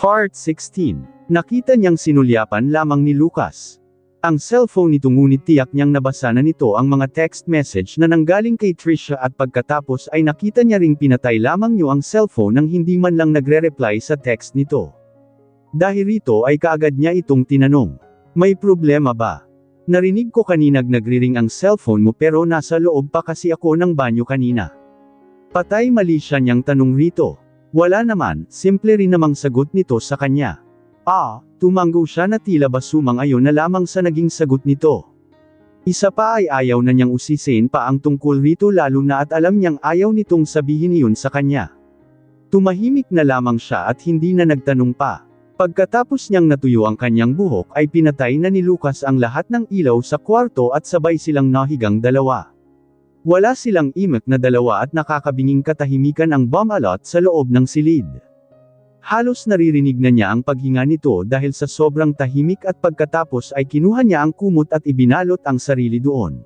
Part 16. Nakita niyang sinulyapan lamang ni Lucas ang cellphone nito, ngunit tiyak niyang nabasa na nito ang mga text message na nanggaling kay Trisha, at pagkatapos ay nakita niya ring pinatay lamang niyo ang cellphone nang hindi man lang nagre-reply sa text nito. Dahil rito ay kaagad niya itong tinanong, "May problema ba? Narinig ko kaninang nagriring ang cellphone mo pero nasa loob pa kasi ako ng banyo kanina." Patay mali siya niyang tanong rito. "Wala naman," simple rin namang sagot nito sa kanya. Tumanggo siya na tila ba sumang-ayon na lamang sa naging sagot nito. Isa pa ay ayaw na niyang usisin pa ang tungkol rito, lalo na at alam niyang ayaw nitong sabihin iyon sa kanya. Tumahimik na lamang siya at hindi na nagtanong pa. Pagkatapos niyang natuyo ang kanyang buhok ay pinatay na ni Lucas ang lahat ng ilaw sa kwarto at sabay silang nahigang dalawa. Wala silang imik na dalawa at nakakabinging katahimikan ang bomb-alot sa loob ng silid. Halos naririnig na niya ang paghinga nito dahil sa sobrang tahimik, at pagkatapos ay kinuha niya ang kumot at ibinalot ang sarili doon.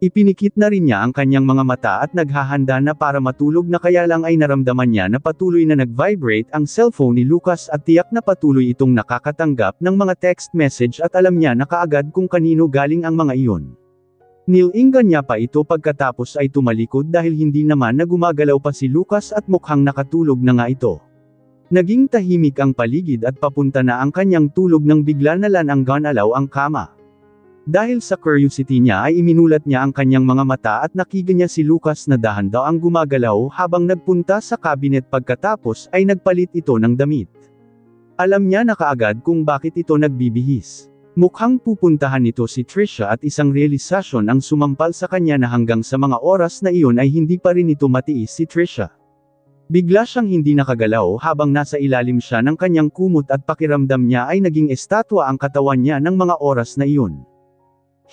Ipinikit na rin niya ang kanyang mga mata at naghahanda na para matulog, na kaya lang ay naramdaman niya na patuloy na nag-vibrate ang cellphone ni Lucas at tiyak na patuloy itong nakakatanggap ng mga text message at alam niya na kaagad kung kanino galing ang mga iyon. Nilinggan niya pa ito pagkatapos ay tumalikod dahil hindi naman na gumagalaw pa si Lucas at mukhang nakatulog na nga ito. Naging tahimik ang paligid at papunta na ang kanyang tulog nang bigla na lang ganalaw ang kama. Dahil sa curiosity niya ay iminulat niya ang kanyang mga mata at nakita niya si Lucas na dahan-daw ang gumagalaw habang nagpunta sa cabinet, pagkatapos ay nagpalit ito ng damit. Alam niya na kaagad kung bakit ito nagbibihis. Mukhang pupuntahan nito si Trisha at isang realisasyon ang sumampal sa kanya na hanggang sa mga oras na iyon ay hindi pa rin ito matiis si Trisha. Bigla siyang hindi nakagalaw habang nasa ilalim siya ng kanyang kumot at pakiramdam niya ay naging estatwa ang katawan niya ng mga oras na iyon.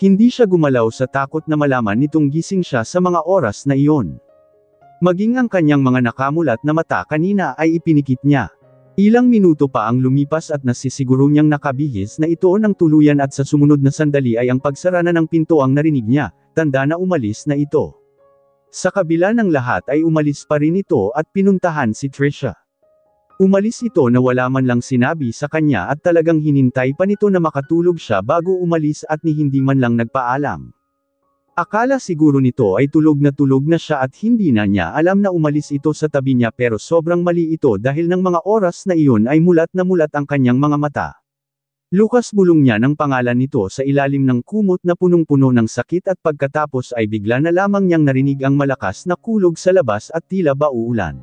Hindi siya gumalaw sa takot na malaman nitong gising siya sa mga oras na iyon. Maging ang kanyang mga nakamulat na mata kanina ay ipinikit niya. Ilang minuto pa ang lumipas at nasisiguro niyang nakabihis na ito ng tuluyan, at sa sumunod na sandali ay ang pagsara na ng pinto ang narinig niya, tanda na umalis na ito. Sa kabila ng lahat ay umalis pa rin ito at pinuntahan si Trisha. Umalis ito na wala man lang sinabi sa kanya at talagang hinintay pa nito na makatulog siya bago umalis at ni hindi man lang nagpaalam. Akala siguro nito ay tulog na siya at hindi na niya alam na umalis ito sa tabi niya, pero sobrang mali ito dahil ng mga oras na iyon ay mulat na mulat ang kanyang mga mata. Lucas, bulong niya ng pangalan nito sa ilalim ng kumot na punong-puno ng sakit, at pagkatapos ay bigla na lamang niyang narinig ang malakas na kulog sa labas at tila ba uulan.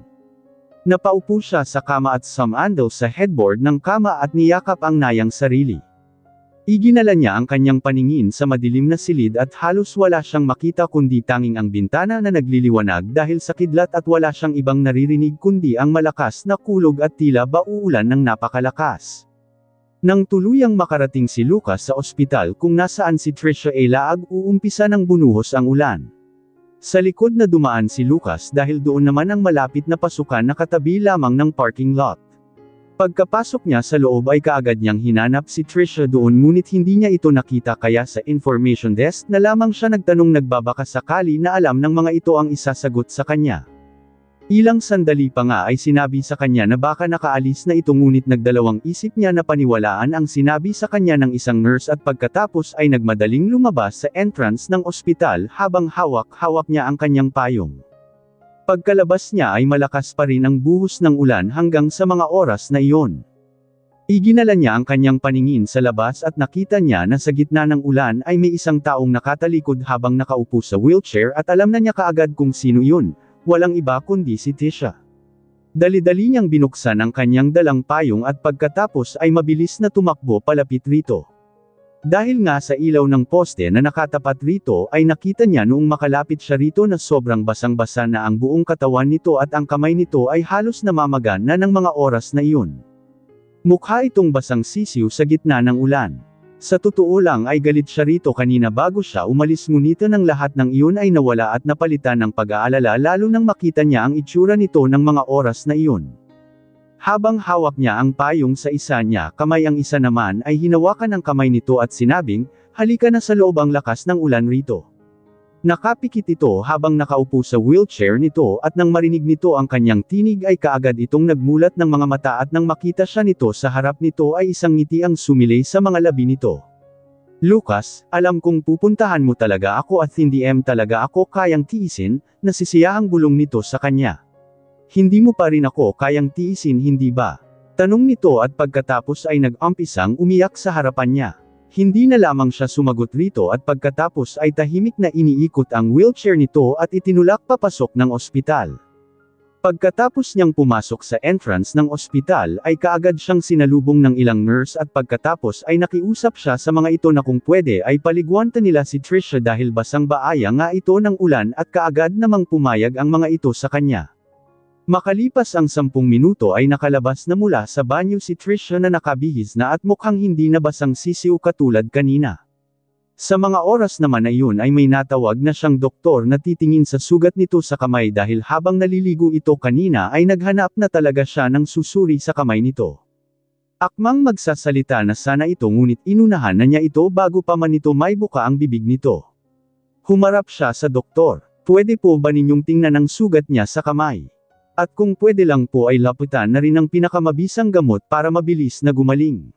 Napaupo siya sa kama at sumandal sa headboard ng kama at niyakap ang nayang sarili. Iginala niya ang kanyang paningin sa madilim na silid at halos wala siyang makita kundi tanging ang bintana na nagliliwanag dahil sa kidlat, at wala siyang ibang naririnig kundi ang malakas na kulog at tila ba uulan ng napakalakas. Nang tuluyang makarating si Lucas sa ospital kung nasaan si Trisha ay laag uumpisa ng bunuhos ang ulan. Sa likod na dumaan si Lucas dahil doon naman ang malapit na pasukan na katabi lamang ng parking lot. Pagkapasok niya sa loob ay kaagad niyang hinanap si Trisha doon, ngunit hindi niya ito nakita, kaya sa information desk na lamang siya nagtanong, nagbabaka sakali na alam ng mga ito ang isasagot sa kanya. Ilang sandali pa nga ay sinabi sa kanya na baka nakaalis na ito, ngunit nagdalawang isip niya na paniwalaan ang sinabi sa kanya ng isang nurse, at pagkatapos ay nagmadaling lumabas sa entrance ng ospital habang hawak-hawak niya ang kanyang payong. Pagkalabas niya ay malakas pa rin ang buhos ng ulan hanggang sa mga oras na iyon. Iginala niya ang kanyang paningin sa labas at nakita niya na sa gitna ng ulan ay may isang taong nakatalikod habang nakaupo sa wheelchair, at alam na niya kaagad kung sino yun. Walang iba kundi si Trisha. Dali-dali niyang binuksan ang kanyang dalang payong at pagkatapos ay mabilis na tumakbo palapit rito. Dahil nga sa ilaw ng poste na nakatapat rito ay nakita niya noong makalapit siya rito na sobrang basang-basa na ang buong katawan nito at ang kamay nito ay halos namamaga na ng mga oras na iyon. Mukha itong basang sisiw sa gitna ng ulan. Sa totoo lang ay galit siya rito kanina bago siya umalis, ngunit ng lahat ng iyon ay nawala at napalitan ng pag-aalala, lalo nang makita niya ang itsura nito ng mga oras na iyon. Habang hawak niya ang payong sa isa niya kamay, ang isa naman ay hinawakan ang kamay nito at sinabing, "Halika na sa loob, ang lakas ng ulan rito." Nakapikit ito habang nakaupo sa wheelchair nito at nang marinig nito ang kanyang tinig ay kaagad itong nagmulat ng mga mata at nang makita siya nito sa harap nito ay isang ngiti ang sumilay sa mga labi nito. Lucas, alam kong pupuntahan mo talaga ako at hindi talaga ako kayang tiisin, nasisiyahang bulong nito sa kanya. Hindi mo pa rin ako kayang tiisin hindi ba? Tanong nito at pagkatapos ay nag-umpisang umiyak sa harapan niya. Hindi na lamang siya sumagot rito at pagkatapos ay tahimik na iniikot ang wheelchair nito at itinulak papasok ng ospital. Pagkatapos niyang pumasok sa entrance ng ospital ay kaagad siyang sinalubong ng ilang nurse at pagkatapos ay nakiusap siya sa mga ito na kung pwede ay paliguan nila si Trisha dahil basang-baaya nga ito ng ulan at kaagad namang pumayag ang mga ito sa kanya. Makalipas ang 10 minuto ay nakalabas na mula sa banyo si Trisha na nakabihis na at mukhang hindi na basang sisiw katulad kanina. Sa mga oras naman na iyon ay may natawag na siyang doktor na titingin sa sugat nito sa kamay dahil habang naliligo ito kanina ay naghanap na talaga siya ng susuri sa kamay nito. Akmang magsasalita na sana ito ngunit inunahan na niya ito bago pa man ito may buka ang bibig nito. Humarap siya sa doktor. Pwede po ba ninyong tingnan ang sugat niya sa kamay? At kung pwede lang po ay lapitan na rin ang pinakamabisang gamot para mabilis na gumaling.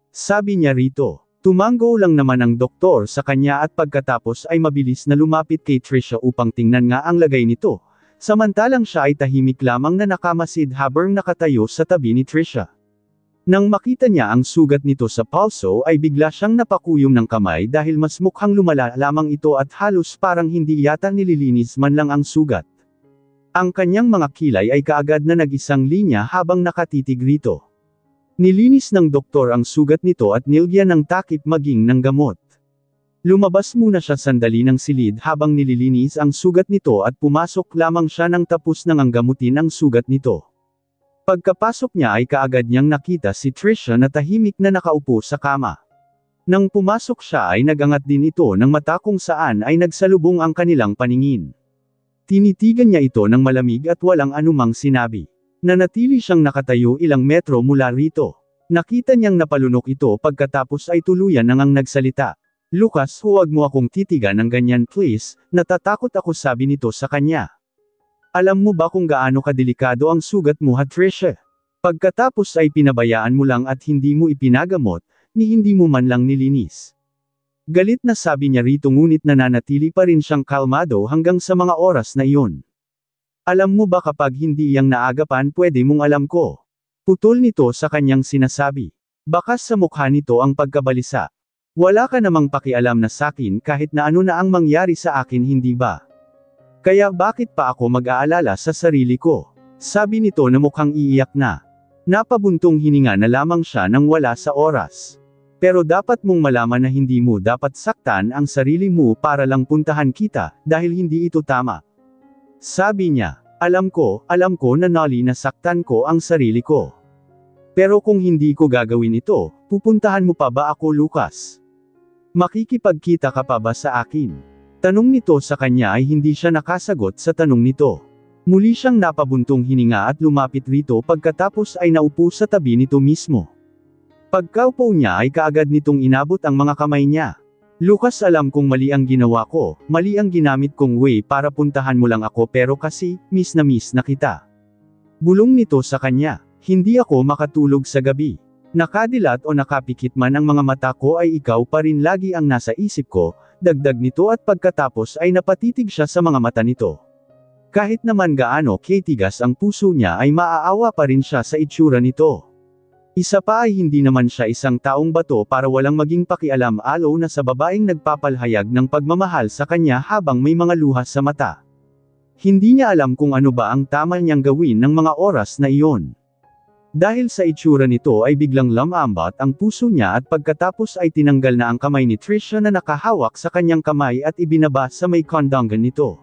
Sabi niya rito. Tumanggo lang naman ang doktor sa kanya at pagkatapos ay mabilis na lumapit kay Trisha upang tingnan nga ang lagay nito. Samantalang siya ay tahimik lamang na nakamasid habang nakatayo sa tabi ni Trisha. Nang makita niya ang sugat nito sa palso ay bigla siyang napakuyom ng kamay dahil mas mukhang lumala lamang ito at halos parang hindi yata nililinis man lang ang sugat. Ang kanyang mga kilay ay kaagad na nag-isang linya habang nakatitig rito. Nilinis ng doktor ang sugat nito at nilagyan ng takip maging ng gamot. Lumabas muna siya sandali ng silid habang nililinis ang sugat nito at pumasok lamang siya nang tapos nang gamutin ang sugat nito. Pagkapasok niya ay kaagad niyang nakita si Trisha na tahimik na nakaupo sa kama. Nang pumasok siya ay nagangat din ito ng mata kung saan ay nagsalubong ang kanilang paningin. Tinitigan niya ito ng malamig at walang anumang sinabi. Nanatili siyang nakatayo ilang metro mula rito. Nakita niyang napalunok ito pagkatapos ay tuluyan nang nagsalita. Lucas, huwag mo akong titigan ng ganyan please, natatakot ako sabi nito sa kanya. Alam mo ba kung gaano kadelikado ang sugat mo Trisha? Pagkatapos ay pinabayaan mo lang at hindi mo ipinagamot, ni hindi mo man lang nilinis. Galit na sabi niya rito ngunit nananatili pa rin siyang kalmado hanggang sa mga oras na iyon. Alam mo ba kapag hindi iyang naagapan pwede mong alam ko? Putol nito sa kanyang sinasabi. Bakas sa mukha nito ang pagkabalisa. Wala ka namang pakialam na sakin kahit na ano na ang mangyari sa akin hindi ba? Kaya bakit pa ako mag-aalala sa sarili ko? Sabi nito na mukhang iiyak na. Napabuntong hininga na lamang siya nang wala sa oras. Pero dapat mong malaman na hindi mo dapat saktan ang sarili mo para lang puntahan kita, dahil hindi ito tama. Sabi niya, alam ko na nasaktan ko ang sarili ko. Pero kung hindi ko gagawin ito, pupuntahan mo pa ba ako Lucas? Makikipagkita ka pa ba sa akin? Tanong nito sa kanya ay hindi siya nakasagot sa tanong nito. Muli siyang napabuntong hininga at lumapit rito pagkatapos ay naupo sa tabi nito mismo. Pagkaupo niya ay kaagad nitong inabot ang mga kamay niya. Lucas, alam kong mali ang ginawa ko, mali ang ginamit kong way para puntahan mo lang ako pero kasi, miss na kita. Bulong nito sa kanya, hindi ako makatulog sa gabi. Nakadilat o nakapikit man ang mga mata ko ay ikaw pa rin lagi ang nasa isip ko, dagdag nito at pagkatapos ay napatitig siya sa mga mata nito. Kahit naman gaano katigas ang puso niya ay maaawa pa rin siya sa itsura nito. Isa pa ay hindi naman siya isang taong bato para walang maging pakialam-alaw na sa babaeng nagpapalhayag ng pagmamahal sa kanya habang may mga luha sa mata. Hindi niya alam kung ano ba ang tama niyang gawin ng mga oras na iyon. Dahil sa itsura nito ay biglang lamambat ang puso niya at pagkatapos ay tinanggal na ang kamay ni Trisha na nakahawak sa kanyang kamay at ibinaba sa may kondongan nito.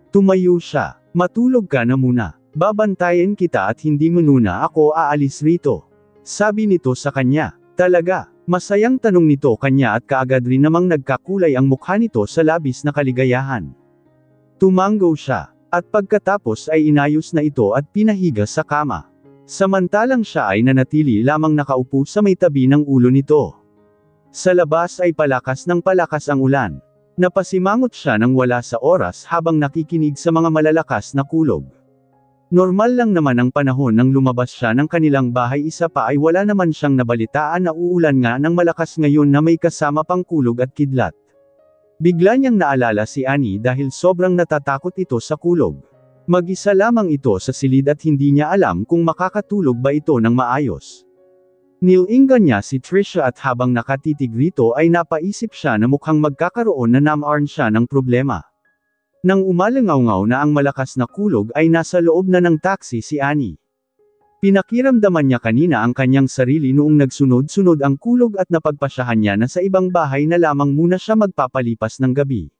Tumayo siya. Matulog ka na muna. Babantayan kita at hindi muna ako aalis rito. Sabi nito sa kanya. Talaga, masayang tanong nito kanya at kaagad rin namang nagkakulay ang mukha nito sa labis na kaligayahan. Tumanggo siya, at pagkatapos ay inayos na ito at pinahiga sa kama. Samantalang siya ay nanatili lamang nakaupo sa may tabi ng ulo nito. Sa labas ay palakas ng palakas ang ulan. Napasimangot siya nang wala sa oras habang nakikinig sa mga malalakas na kulog. Normal lang naman ang panahon nang lumabas siya ng kanilang bahay, isa pa ay wala naman siyang nabalitaan na uulan nga ng malakas ngayon na may kasama pang kulog at kidlat. Bigla niyang naalala si Annie dahil sobrang natatakot ito sa kulog. Mag-isa lamang ito sa silid at hindi niya alam kung makakatulog ba ito ng maayos. Nilingan niya si Trisha at habang nakatitig rito ay napaisip siya na mukhang magkakaroon na namarn siya ng problema. Nang umalangaw-ngaw na ang malakas na kulog ay nasa loob na ng taxi si Annie. Pinakiramdaman niya kanina ang kanyang sarili noong nagsunod-sunod ang kulog at napagpasyahan niya na sa ibang bahay na lamang muna siya magpapalipas ng gabi.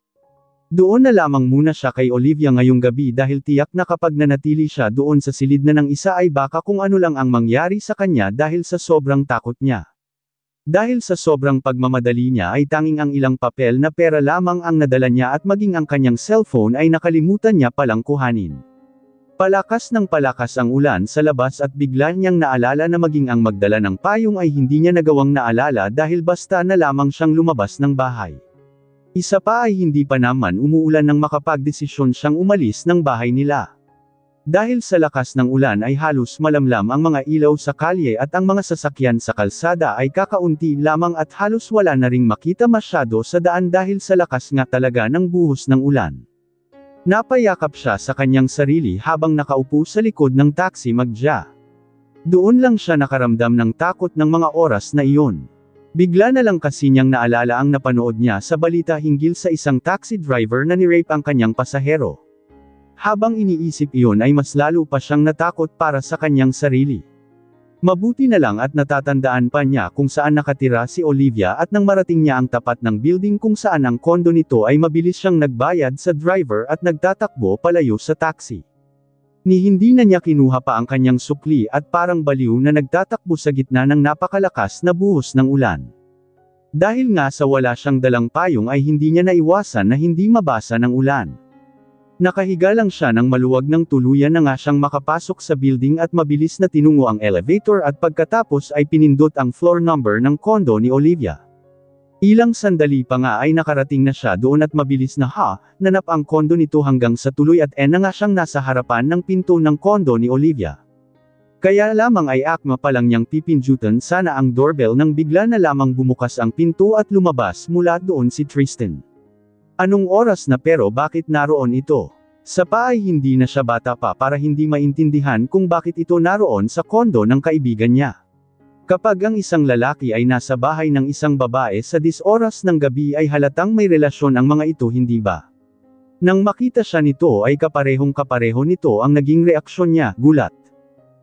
Doon na lamang muna siya kay Olivia ngayong gabi dahil tiyak na kapag nanatili siya doon sa silid na ng isa ay baka kung ano lang ang mangyari sa kanya dahil sa sobrang takot niya. Dahil sa sobrang pagmamadali niya ay tanging ang ilang papel na pera lamang ang nadala niya at maging ang kanyang cellphone ay nakalimutan niya palang kuhanin. Palakas ng palakas ang ulan sa labas at bigla niyang naalala na maging ang magdala ng payong ay hindi niya nagawang naalala dahil basta na lamang siyang lumabas ng bahay. Isa pa ay hindi pa naman umuulan nang makapagdesisyon siyang umalis ng bahay nila. Dahil sa lakas ng ulan ay halos malamlam ang mga ilaw sa kalye at ang mga sasakyan sa kalsada ay kakaunti lamang at halos wala na ring makita masyado sa daan dahil sa lakas nga talaga ng buhos ng ulan. Napayakap siya sa kanyang sarili habang nakaupo sa likod ng taxi magdya. Doon lang siya nakaramdam ng takot ng mga oras na iyon. Bigla na lang kasi niyang naalala ang napanood niya sa balita hinggil sa isang taxi driver na nirape ang kanyang pasahero. Habang iniisip iyon ay mas lalo pa siyang natakot para sa kanyang sarili. Mabuti na lang at natatandaan pa niya kung saan nakatira si Olivia at nang marating niya ang tapat ng building kung saan ang kondo nito ay mabilis siyang nagbayad sa driver at nagtatakbo palayo sa taxi. Ni hindi na niya kinuha pa ang kanyang sukli at parang baliw na nagtatakbo sa gitna ng napakalakas na buhos ng ulan. Dahil nga sa wala siyang dalang payong ay hindi niya naiwasan na hindi mabasa ng ulan. Nakahiga lang siya nang maluwag ng tuluyan na nga siyang makapasok sa building at mabilis na tinungo ang elevator at pagkatapos ay pinindot ang floor number ng kondo ni Olivia. Ilang sandali pa nga ay nakarating na siya doon at mabilis na nanap ang kondo nito hanggang sa tuloy at na nga siyang nasa harapan ng pinto ng kondo ni Olivia. Kaya lamang ay akma pa lang niyang pipindutan sana ang doorbell nang bigla na lamang bumukas ang pinto at lumabas mula doon si Tristan. Anong oras na pero bakit naroon ito? Sa pa ay hindi na siya bata pa para hindi maintindihan kung bakit ito naroon sa kondo ng kaibigan niya. Kapag ang isang lalaki ay nasa bahay ng isang babae sa 10 oras ng gabi ay halatang may relasyon ang mga ito, hindi ba? Nang makita siya nito ay kaparehong-kapareho nito ang naging reaksyon niya, gulat.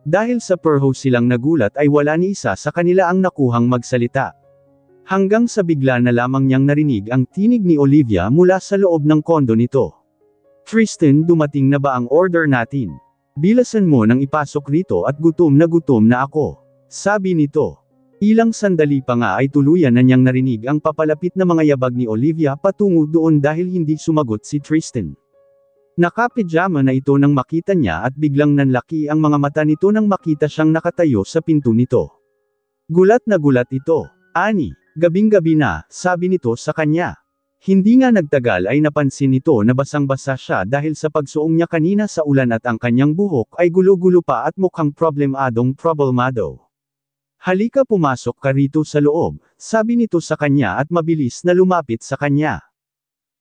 Dahil sa perho silang nagulat ay wala ni isa sa kanila ang nakuhang magsalita. Hanggang sa bigla na lamang niyang narinig ang tinig ni Olivia mula sa loob ng kondo nito. Tristan, dumating na ba ang order natin? Bilasan mo nang ipasok rito at gutom na ako. Sabi nito. Ilang sandali pa nga ay tuluyan na niyang narinig ang papalapit na mga yabag ni Olivia patungo doon dahil hindi sumagot si Tristan. Nakapijama na ito nang makita niya at biglang nanlaki ang mga mata nito nang makita siyang nakatayo sa pinto nito. Gulat na gulat ito. Annie, gabing-gabi na, sabi nito sa kanya. Hindi nga nagtagal ay napansin nito na basang-basa siya dahil sa pagsuong niya kanina sa ulan at ang kanyang buhok ay gulo-gulo pa at mukhang problemado. Halika, pumasok ka rito sa loob, sabi nito sa kanya at mabilis na lumapit sa kanya.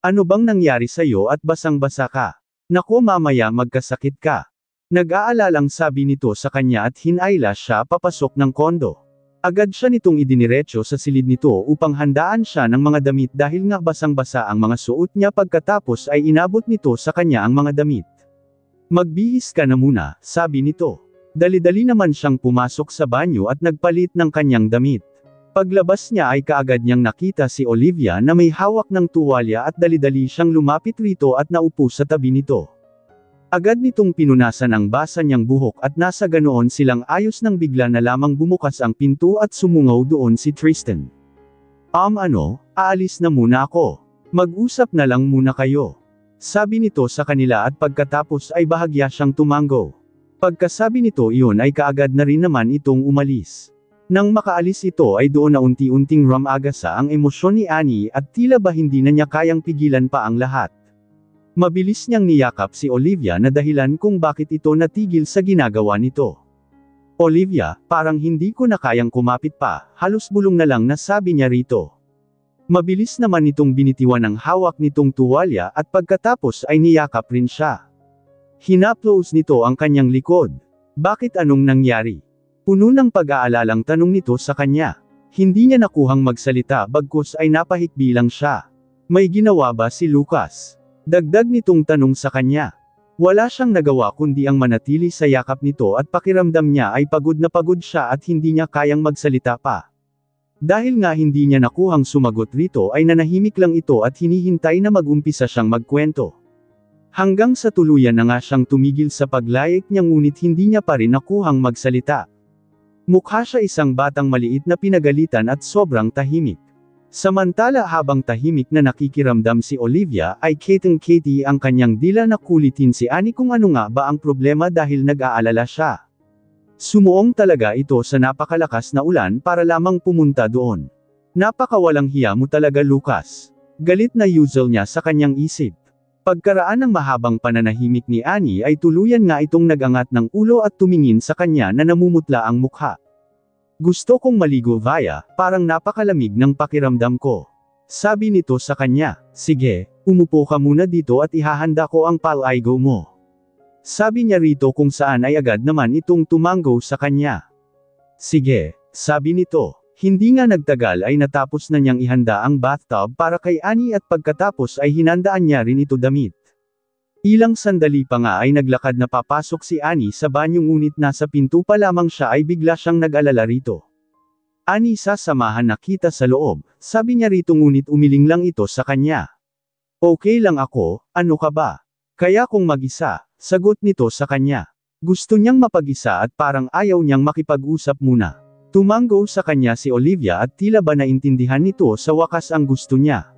Ano bang nangyari sa'yo at basang-basa ka? Naku, mamaya magkasakit ka. Nag-aalalang sabi nito sa kanya at hinayla siya papasok ng kondo. Agad siya nitong idiniretso sa silid nito upang handaan siya ng mga damit dahil nga basang-basa ang mga suot niya, pagkatapos ay inabot nito sa kanya ang mga damit. Magbihis ka na muna, sabi nito. Dali-dali naman siyang pumasok sa banyo at nagpalit ng kanyang damit. Paglabas niya ay kaagad niyang nakita si Olivia na may hawak ng tuwalya at dali-dali siyang lumapit rito at naupo sa tabi nito. Agad nitong pinunasan ang basa niyang buhok at nasa ganoon silang ayos nang bigla na lamang bumukas ang pinto at sumungaw doon si Tristan. Aalis na muna ako. Mag-usap na lang muna kayo. Sabi nito sa kanila at pagkatapos ay bahagya siyang tumango. Pagkasabi nito iyon ay kaagad na rin naman itong umalis. Nang makaalis ito ay doon na unti-unting rumagasa ang emosyon ni Annie at tila ba hindi na niya kayang pigilan pa ang lahat. Mabilis niyang niyakap si Olivia na dahilan kung bakit ito natigil sa ginagawa nito. Olivia, parang hindi ko na kayang kumapit pa, halos bulong na lang na sabi niya rito. Mabilis naman nitong binitiwan ang hawak nitong tuwalya at pagkatapos ay niyakap rin siya. Hinaplos nito ang kanyang likod. Bakit anong nangyari? Puno ng pag-aalalang tanong nito sa kanya. Hindi niya nakuhang magsalita bagkus ay napahikbi lang siya. May ginawa ba si Lucas? Dagdag nitong tanong sa kanya. Wala siyang nagawa kundi ang manatili sa yakap nito at pakiramdam niya ay pagod na pagod siya at hindi niya kayang magsalita pa. Dahil nga hindi niya nakuhang sumagot rito ay nanahimik lang ito at hinihintay na mag-umpisa siyang magkwento. Hanggang sa tuluyan na nga siyang tumigil sa paglayek niya ngunit hindi niya pa rin nakuhang magsalita. Mukha siya isang batang maliit na pinagalitan at sobrang tahimik. Samantala habang tahimik na nakikiramdam si Olivia ay kitang-kita ang kanyang dila na kulitin si Annie kung ano nga ba ang problema dahil nag-aalala siya. Sumuong talaga ito sa napakalakas na ulan para lamang pumunta doon. Napakawalang hiya mo talaga Lucas. Galit na yuzel niya sa kanyang isip. Pagkaraan ng mahabang pananahimik ni Annie ay tuluyan nga itong nagangat ng ulo at tumingin sa kanya na namumutla ang mukha. Gusto kong maligo Vaya, parang napakalamig ng pakiramdam ko. Sabi nito sa kanya, sige, umupo ka muna dito at ihahanda ko ang palaigo mo. Sabi niya rito kung saan ay agad naman itong tumango sa kanya. Sige, sabi nito. Hindi nga nagtagal ay natapos na niyang ihanda ang bathtub para kay Annie at pagkatapos ay hinandaan niya rin ito damit. Ilang sandali pa nga ay naglakad na papasok si Annie sa banyo ngunit nasa pinto pa lamang siya ay bigla siyang nag-alala rito. Annie sasamahan na kita sa loob, sabi niya rito ngunit umiling lang ito sa kanya. Okay lang ako, ano ka ba? Kaya kung mag-isa, sagot nito sa kanya. Gusto niyang mapag-isa at parang ayaw niyang makipag-usap muna. Tumango sa kanya si Olivia at tila ba naintindihan nito sa wakas ang gusto niya.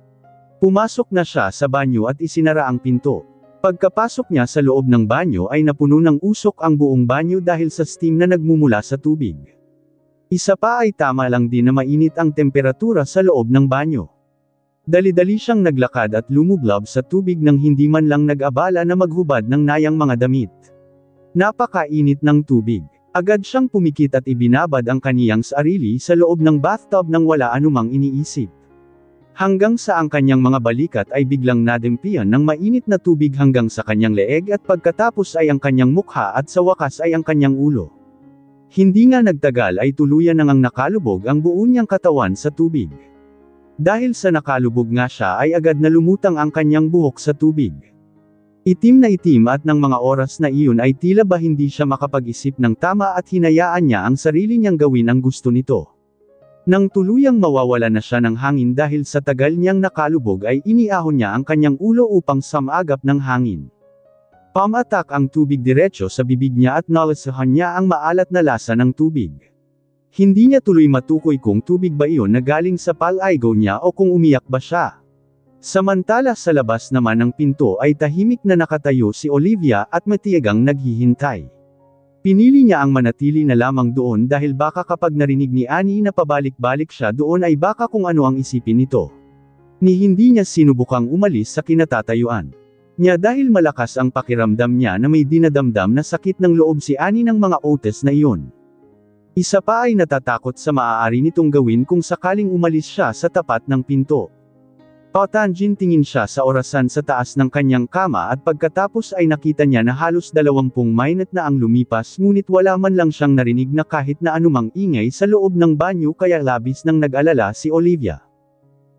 Pumasok na siya sa banyo at isinara ang pinto. Pagkapasok niya sa loob ng banyo ay napuno ng usok ang buong banyo dahil sa steam na nagmumula sa tubig. Isa pa ay tama lang din na mainit ang temperatura sa loob ng banyo. Dali-dali siyang naglakad at lumublob sa tubig nang hindi man lang nag-abala na maghubad ng nayang mga damit. Napakainit ng tubig. Agad siyang pumikit at ibinabad ang kaniyang sarili sa loob ng bathtub nang wala anumang iniisip. Hanggang sa ang kanyang mga balikat ay biglang nadempian ng mainit na tubig hanggang sa kanyang leeg at pagkatapos ay ang kanyang mukha at sa wakas ay ang kanyang ulo. Hindi nga nagtagal ay tuluyan nang nakalubog ang buo niyang katawan sa tubig. Dahil sa nakalubog nga siya ay agad na lumutang ang kanyang buhok sa tubig. Itim na itim at ng mga oras na iyon ay tila ba hindi siya makapag-isip ng tama at hinayaan niya ang sarili niyang gawin ang gusto nito. Nang tuluyang mawawala na siya ng hangin dahil sa tagal niyang nakalubog ay iniahon niya ang kanyang ulo upang samagap ng hangin. Pamatak ang tubig diretso sa bibig niya at nalasahan niya ang maalat na lasa ng tubig. Hindi niya tuloy matukoy kung tubig ba iyon na galing sa palaigo niya o kung umiyak ba siya. Samantala sa labas naman ng pinto ay tahimik na nakatayo si Olivia at matiyagang naghihintay. Pinili niya ang manatili na lamang doon dahil baka kapag narinig ni Annie na pabalik-balik siya doon ay baka kung ano ang isipin nito. Ni hindi niya sinubukang umalis sa kinatatayuan niya dahil malakas ang pakiramdam niya na may dinadamdam na sakit ng loob si Annie ng mga otes na iyon. Isa pa ay natatakot sa maaari nitong gawin kung sakaling umalis siya sa tapat ng pinto. Patanjin tingin siya sa orasan sa taas ng kanyang kama at pagkatapos ay nakita niya na halos 20 minute na ang lumipas ngunit wala man lang siyang narinig na kahit na anumang ingay sa loob ng banyo kaya labis nang nag-alala si Olivia.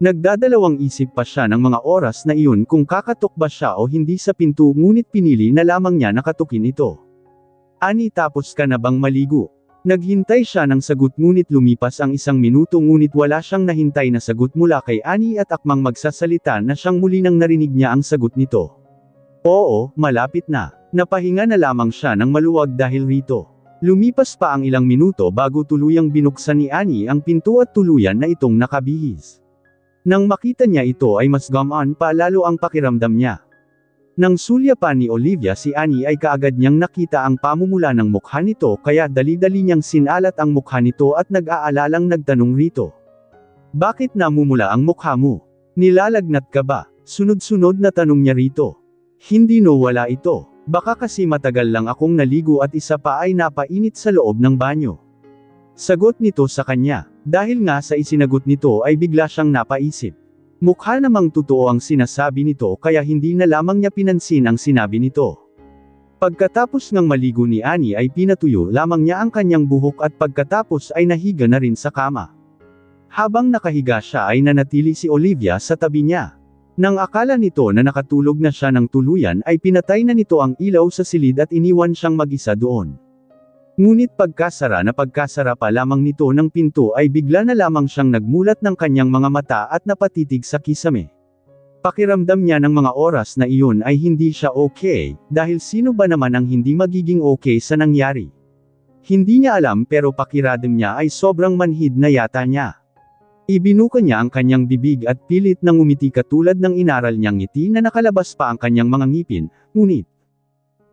Nagdadalawang isip pa siya ng mga oras na iyon kung kakatok ba siya o hindi sa pinto ngunit pinili na lamang niya nakatukin ito. Ani tapos ka na bang maligo? Naghintay siya ng sagot ngunit lumipas ang 1 minuto ngunit wala siyang nahintay na sagot mula kay Annie at akmang magsasalita na siyang muli nang narinig niya ang sagot nito. Oo, malapit na. Napahinga na lamang siya ng maluwag dahil rito. Lumipas pa ang ilang minuto bago tuluyang binuksan ni Annie ang pinto at tuluyan na itong nakabihis. Nang makita niya ito ay mas gumaan pa lalo ang pakiramdam niya. Nang sulyapan ni Olivia si Annie ay kaagad niyang nakita ang pamumula ng mukha nito kaya dali-dali niyang sinalat ang mukha nito at nag-aalalang nagtanong rito. Bakit namumula ang mukha mo? Nilalagnat ka ba? Sunod-sunod na tanong niya rito. Hindi no, wala ito. Baka kasi matagal lang akong naligo at isa pa ay napainit sa loob ng banyo. Sagot nito sa kanya. Dahil nga sa isinagot nito ay bigla siyang napaisip. Mukha namang totoo ang sinasabi nito kaya hindi na lamang niya pinansin ang sinabi nito. Pagkatapos ng maligo ni Annie ay pinatuyo lamang niya ang kanyang buhok at pagkatapos ay nahiga na rin sa kama. Habang nakahiga siya ay nanatili si Olivia sa tabi niya. Nang akala nito na nakatulog na siya ng tuluyan ay pinatay na nito ang ilaw sa silid at iniwan siyang mag-isa doon. Ngunit pagkasara pa lamang nito ng pinto ay bigla na lamang siyang nagmulat ng kanyang mga mata at napatitig sa kisame. Pakiramdam niya ng mga oras na iyon ay hindi siya okay, dahil sino ba naman ang hindi magiging okay sa nangyari? Hindi niya alam pero pakiramdam niya ay sobrang manhid na yata niya. Ibinuka niya ang kanyang bibig at pilit nang umiti katulad ng inaral niyang ngiti na nakalabas pa ang kanyang mga ngipin, ngunit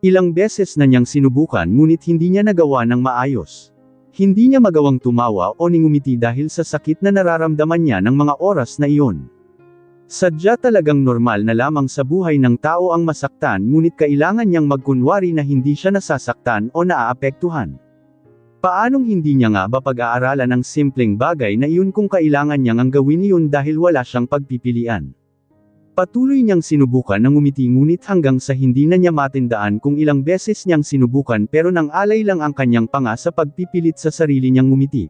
ilang beses na niyang sinubukan ngunit hindi niya nagawa ng maayos. Hindi niya magawang tumawa o ngumiti dahil sa sakit na nararamdaman niya ng mga oras na iyon. Sadya talagang normal na lamang sa buhay ng tao ang masaktan ngunit kailangan niyang magkunwari na hindi siya nasasaktan o naaapektuhan. Paanong hindi niya nga ba pag-aaralan ang simpleng bagay na iyon kung kailangan niyang ang gawin iyon dahil wala siyang pagpipilian? Patuloy niyang sinubukan ng umiti ngunit hanggang sa hindi na niya matindaan kung ilang beses niyang sinubukan pero nang alay lang ang kanyang panga sa pagpipilit sa sarili niyang umiti.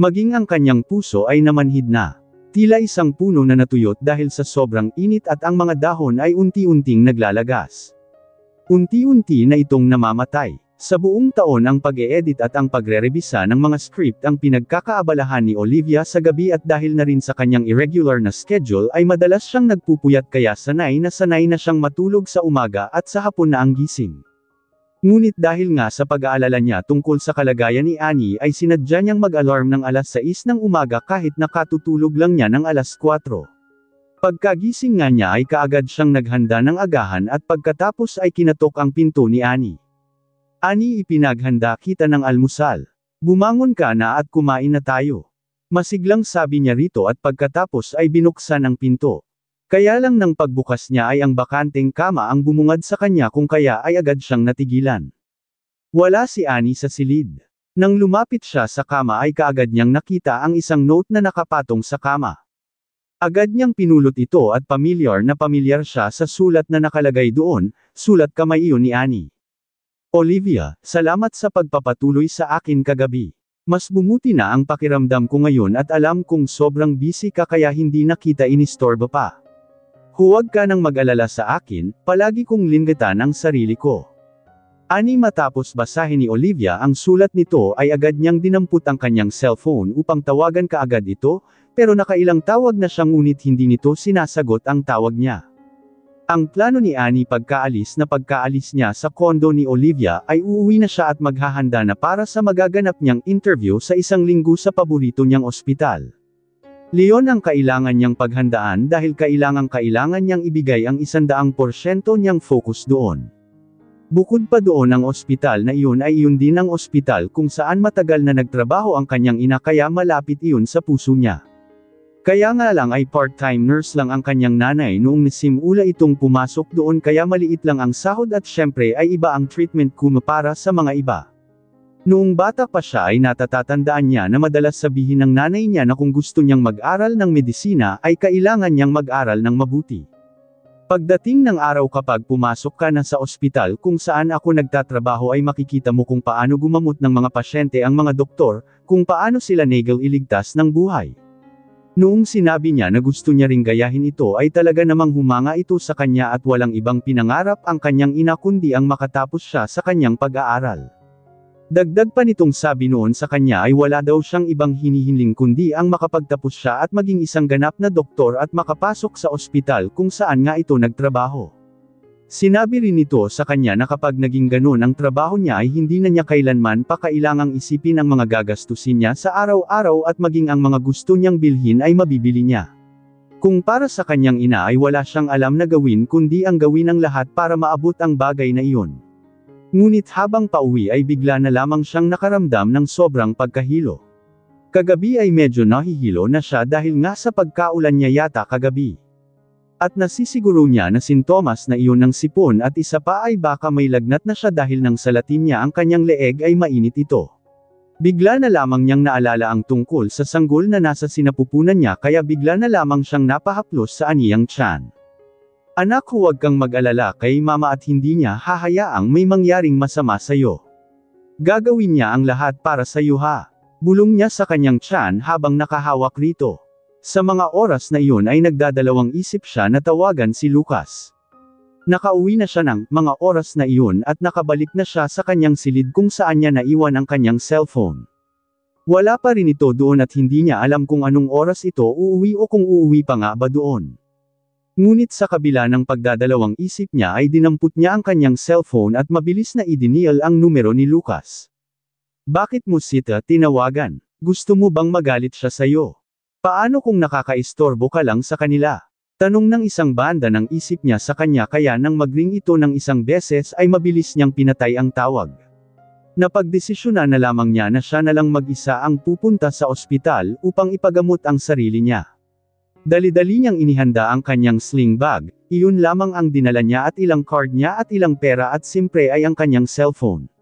Maging ang kanyang puso ay namanhid na. Tila isang puno na natuyot dahil sa sobrang init at ang mga dahon ay unti-unting naglalagas. Unti-unti na itong namamatay. Sa buong taon ang pag-e-edit at ang pagre-rebisa ng mga script ang pinagkakaabalahan ni Olivia sa gabi at dahil na rin sa kanyang irregular na schedule ay madalas siyang nagpupuyat kaya sanay na siyang matulog sa umaga at sa hapon na ang gising. Ngunit dahil nga sa pag-aalala niya tungkol sa kalagayan ni Annie ay sinadya niyang mag-alarm ng alas 6 ng umaga kahit nakatutulog lang niya ng alas 4. Pagkagising nga niya ay kaagad siyang naghanda ng agahan at pagkatapos ay kinatok ang pinto ni Annie. Annie, ipinaghanda kita ng almusal. Bumangon ka na at kumain na tayo. Masiglang sabi niya rito at pagkatapos ay binuksan ang pinto. Kaya lang nang pagbukas niya ay ang bakanteng kama ang bumungad sa kanya kung kaya ay agad siyang natigilan. Wala si Annie sa silid. Nang lumapit siya sa kama ay kaagad niyang nakita ang isang note na nakapatong sa kama. Agad niyang pinulot ito at pamilyar siya sa sulat na nakalagay doon, sulat kamay iyon ni Annie. Olivia, salamat sa pagpapatuloy sa akin kagabi. Mas bumuti na ang pakiramdam ko ngayon at alam kong sobrang busy ka kaya hindi na kita inistorbo pa. Huwag ka nang mag-alala sa akin, palagi kong linggatan ang sarili ko. Ani matapos basahin ni Olivia ang sulat nito ay agad niyang dinampot ang kanyang cellphone upang tawagan kaagad ito, pero nakailang tawag na siya ngunit hindi nito sinasagot ang tawag niya. Ang plano ni Annie pagkaalis niya sa kondo ni Olivia ay uuwi na siya at maghahanda na para sa magaganap niyang interview sa isang linggo sa paborito niyang ospital. Leon ang kailangan niyang paghandaan dahil kailangan niyang ibigay ang 100% niyang focus doon. Bukod pa doon ang ospital na iyon ay iyon din ang ospital kung saan matagal na nagtrabaho ang kanyang ina kaya malapit iyon sa puso niya. Kaya nga lang ay part-time nurse lang ang kanyang nanay noong nisimula itong pumasok doon kaya maliit lang ang sahod at syempre ay iba ang treatment para sa mga iba. Noong bata pa siya ay natatatandaan niya na madalas sabihin ng nanay niya na kung gusto niyang mag-aral ng medisina ay kailangan niyang mag-aral ng mabuti. Pagdating ng araw kapag pumasok ka na sa ospital kung saan ako nagtatrabaho ay makikita mo kung paano gumamot ng mga pasyente ang mga doktor, kung paano sila iligtas ng buhay. Noong sinabi niya na gusto niya ring gayahin ito ay talaga namang humanga ito sa kanya at walang ibang pinangarap ang kanyang ina kundi ang makatapos siya sa kanyang pag-aaral. Dagdag pa nitong sabi noon sa kanya ay wala daw siyang ibang hinihiling kundi ang makapagtapos siya at maging isang ganap na doktor at makapasok sa ospital kung saan nga ito nagtrabaho. Sinabi rin nito sa kanya na kapag naging ganun ang trabaho niya ay hindi na niya kailanman pa kailangang isipin ang mga gagastusin niya sa araw-araw at maging ang mga gusto niyang bilhin ay mabibili niya. Kung para sa kanyang ina ay wala siyang alam na gawin kundi ang gawin ang lahat para maabot ang bagay na iyon. Ngunit habang pauwi ay bigla na lamang siyang nakaramdam ng sobrang pagkahilo. Kagabi ay medyo nahihilo na siya dahil nga sa pagkaulan niya yata kagabi. At nasisiguro niya na sintomas na iyon ng sipon at isa pa ay baka may lagnat na siya dahil nang salatin niya ang kanyang leeg ay mainit ito. Bigla na lamang niyang naalala ang tungkol sa sanggol na nasa sinapupunan niya kaya bigla na lamang siyang napahaplos sa aniyang tiyan. Anak, huwag kang mag-alala kay mama at hindi niya hahayaang may mangyaring masama sa'yo. Gagawin niya ang lahat para sa'yo ha. Bulong niya sa kanyang tiyan habang nakahawak rito. Sa mga oras na iyon ay nagdadalawang isip siya na tawagan si Lucas. Nakauwi na siya ng mga oras na iyon at nakabalik na siya sa kanyang silid kung saan niya naiwan ang kanyang cellphone. Wala pa rin ito doon at hindi niya alam kung anong oras ito uuwi o kung uuwi pa nga ba doon. Ngunit sa kabila ng pagdadalawang isip niya ay dinampot niya ang kanyang cellphone at mabilis na idinial ang numero ni Lucas. Bakit mo sita tinawagan? Gusto mo bang magalit siya sa'yo? Paano kung nakakaistorbo ka lang sa kanila? Tanong ng isang banda ng isip niya sa kanya kaya nang mag-ring ito ng isang beses ay mabilis niyang pinatay ang tawag. Napagdesisyonan na lamang niya na siya na lang mag-isa ang pupunta sa ospital upang ipagamot ang sarili niya. Dali-dali niyang inihanda ang kanyang sling bag, iyon lamang ang dinala niya at ilang card niya at ilang pera at simpre ay ang kanyang cellphone.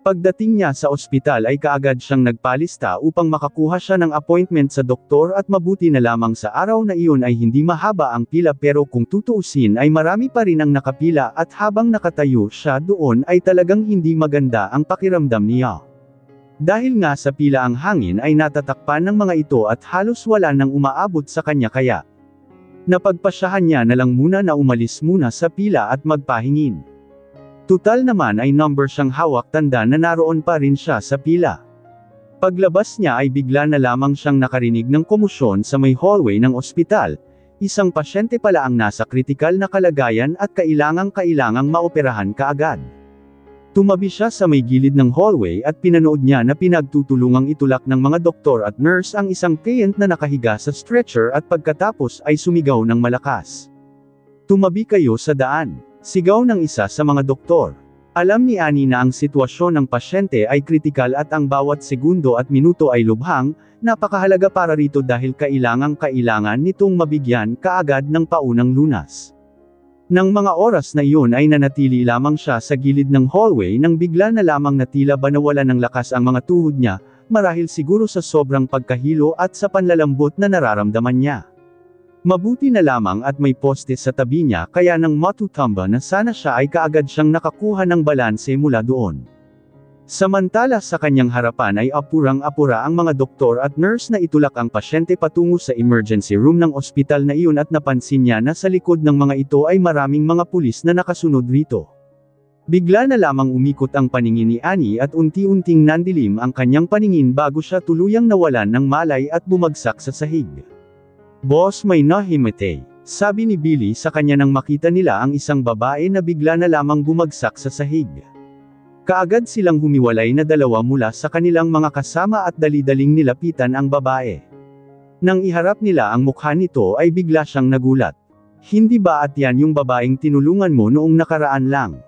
Pagdating niya sa ospital ay kaagad siyang nagpalista upang makakuha siya ng appointment sa doktor at mabuti na lamang sa araw na iyon ay hindi mahaba ang pila pero kung tutuusin ay marami pa rin ang nakapila at habang nakatayo siya doon ay talagang hindi maganda ang pakiramdam niya. Dahil nga sa pila ang hangin ay natatakpan ng mga ito at halos wala nang umaabot sa kanya kaya napagpasyahan niya na lang muna na umalis muna sa pila at magpahingin. Tutal naman ay number siyang hawak tanda na naroon pa rin siya sa pila. Paglabas niya ay bigla na lamang siyang nakarinig ng komosyon sa may hallway ng ospital, isang pasyente pala ang nasa kritikal na kalagayan at kailangang maoperahan kaagad. Tumabi siya sa may gilid ng hallway at pinanood niya na pinagtutulungang itulak ng mga doktor at nurse ang isang patient na nakahiga sa stretcher at pagkatapos ay sumigaw ng malakas. Tumabi kayo sa daan. Sigaw ng isa sa mga doktor. Alam ni Annie na ang sitwasyon ng pasyente ay kritikal at ang bawat segundo at minuto ay lubhang, napakahalaga para rito dahil kailangan nitong mabigyan kaagad ng paunang lunas. Nang mga oras na iyon ay nanatili lamang siya sa gilid ng hallway nang bigla na lamang na tila ba nawalan ng lakas ang mga tuhod niya, marahil siguro sa sobrang pagkahilo at sa panlalambot na nararamdaman niya. Mabuti na lamang at may poste sa tabi niya kaya nang matutamba na sana siya ay kaagad siyang nakakuha ng balanse mula doon. Samantala sa kanyang harapan ay apurang-apura ang mga doktor at nurse na itulak ang pasyente patungo sa emergency room ng ospital na iyon at napansin niya na sa likod ng mga ito ay maraming mga pulis na nakasunod rito. Bigla na lamang umikot ang paningin ni Annie at unti-unting nandilim ang kanyang paningin bago siya tuluyang nawalan ng malay at bumagsak sa sahig. Boss, may nahimatay, sabi ni Billy sa kanya nang makita nila ang isang babae na bigla na lamang bumagsak sa sahig. Kaagad silang humiwalay na dalawa mula sa kanilang mga kasama at dali-daling nilapitan ang babae. Nang iharap nila ang mukha nito ay bigla siyang nagulat. Hindi ba at yan yung babaeng tinulungan mo noong nakaraan lang?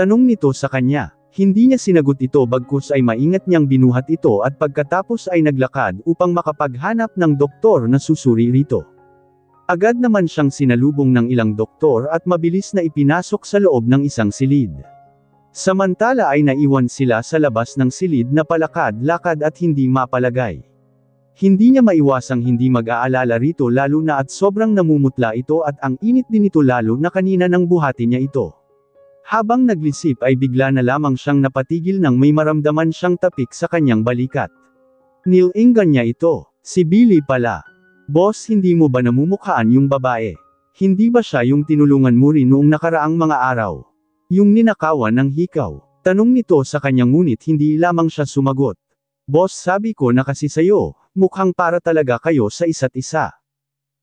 Tanong nito sa kanya. Hindi niya sinagot ito bagkus ay maingat niyang binuhat ito at pagkatapos ay naglakad upang makapaghanap ng doktor na susuri rito. Agad naman siyang sinalubong ng ilang doktor at mabilis na ipinasok sa loob ng isang silid. Samantala ay naiwan sila sa labas ng silid na palakad-lakad at hindi mapalagay. Hindi niya maiwasang hindi mag-aalala rito lalo na at sobrang namumutla ito at ang init din ito lalo na kanina nang buhati niya ito. Habang naglisip ay bigla na lamang siyang napatigil nang may maramdaman siyang tapik sa kanyang balikat. Nilinggan niya ito. Si Billy pala. Boss, hindi mo ba namumukhaan yung babae? Hindi ba siya yung tinulungan mo rin noong nakaraang mga araw? Yung ninakawan ng hikaw? Tanong nito sa kanya ngunit hindi lamang siya sumagot. Boss, sabi ko na kasi sayo, mukhang para talaga kayo sa isa't isa.